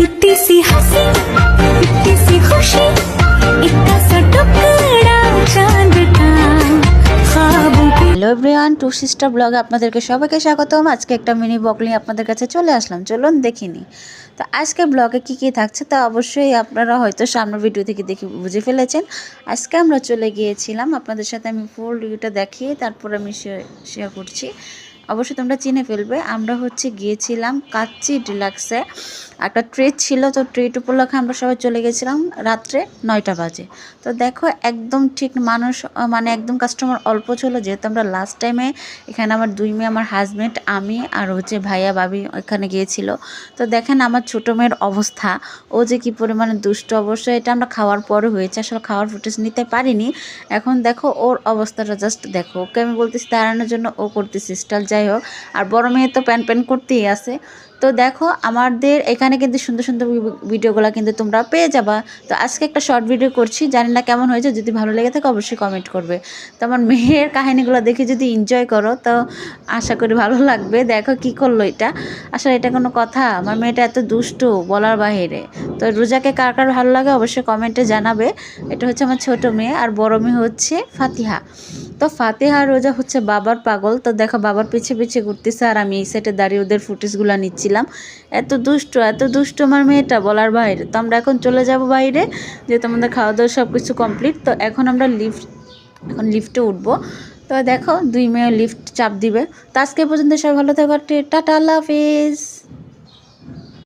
इतनी सी हंसी इतनी सी खुशी इतना सा टुकड़ा चांद का ख्वाबों की। হ্যালো এভরিওয়ান, টু সিস্টার ব্লগে আপনাদেরকে সবাইকে স্বাগতম। আজকে একটা মিনি ব্লগ নিয়ে আপনাদের কাছে চলে আসলাম, চলুন দেখিনি। তো আজকে ব্লগে কি কি থাকছে তা অবশ্যই আপনারা হয়তো সামনের ভিডিও থেকে দেখে বুঝে ফেলেছেন। আজকে আমরা চলে গিয়েছিলাম, আপনাদের সাথে আমি ফুল রিভিউটা দেখিয়ে তারপর আমি শেয়ার করছি। অবশ্যই তোমরা চিনে ফেলবে। আমরা গিয়েছিলাম কাচ্চি ডিলাক্সে, একটা ট্রিট ছিল, তো ট্রিট উপলক্ষে আমরা সবাই চলে গেছিলাম রাত্রে 9টা বাজে। তো দেখো একদম ঠিক মানুষ মানে একদম কাস্টমার অল্প ছিল, যেহেতু আমরা লাস্ট টাইমে এখানে আমার 2 মেয়ে, আমার হাজব্যান্ড, আমি আর ভাইয়া ভাবি এখানে গিয়েছিল। তো দেখেন আমার ছোটো মেয়ের অবস্থা, ও যে কী পরিমাণে দুষ্ট। অবশ্যই এটা আমরা খাওয়ার পরে হয়েছে, আসলে খাওয়ার ফুটেজ নিতে পারিনি। এখন দেখো ওর অবস্থাটা জাস্ট দেখো, ওকে আমি বলতেছি দাঁড়ানোর জন্য, ও করতেছি স্টাইল। যাই হোক, আর বড় মেয়ে তো প্যান করতেই আছে। তো দেখো আমাদের এখানে কিন্তু সুন্দর সুন্দর ভিডিওগুলো কিন্তু তোমরা পেয়ে যাবা। তো আজকে একটা শর্ট ভিডিও করছি, জানি না কেমন হয়েছে, যদি ভালো লেগে থাকে অবশ্যই কমেন্ট করবে। তো আমার মেয়ের কাহিনীগুলো দেখে যদি এনজয় করো তো আশা করি ভালো লাগবে। দেখো কি করলো এটা, আসলে এটা কোনো কথা? আমার মেয়েটা এত দুষ্টু বলার বাহিরে। তো রোজাকে কার কার ভালো লাগে অবশ্যই কমেন্টে জানাবে। এটা হচ্ছে আমার ছোট মেয়ে, আর বড় মেয়ে হচ্ছে ফাতিহা। তো ফাতিহা আর রোজা হচ্ছে বাবার পাগল। তো দেখো বাবার পিছে পিছে ঘুরতেছে, আর আমি এই সাইডে দাঁড়িয়ে ওদের ফুটেজগুলো নিচ্ছিলাম। এত দুষ্ট আমার মেয়েটা বলার বাইরে। তো আমরা এখন চলে যাব বাইরে, যেহেতু আমাদের খাওয়া দাওয়া সব কিছু কমপ্লিট। তো এখন আমরা লিফটে উঠবো। তো দেখো 2 মেয়ে লিফট চাপ দিবে। তো আজকে পর্যন্ত সবাই ভালো থাকো, টাটা, আল্লাহ হাফিজ।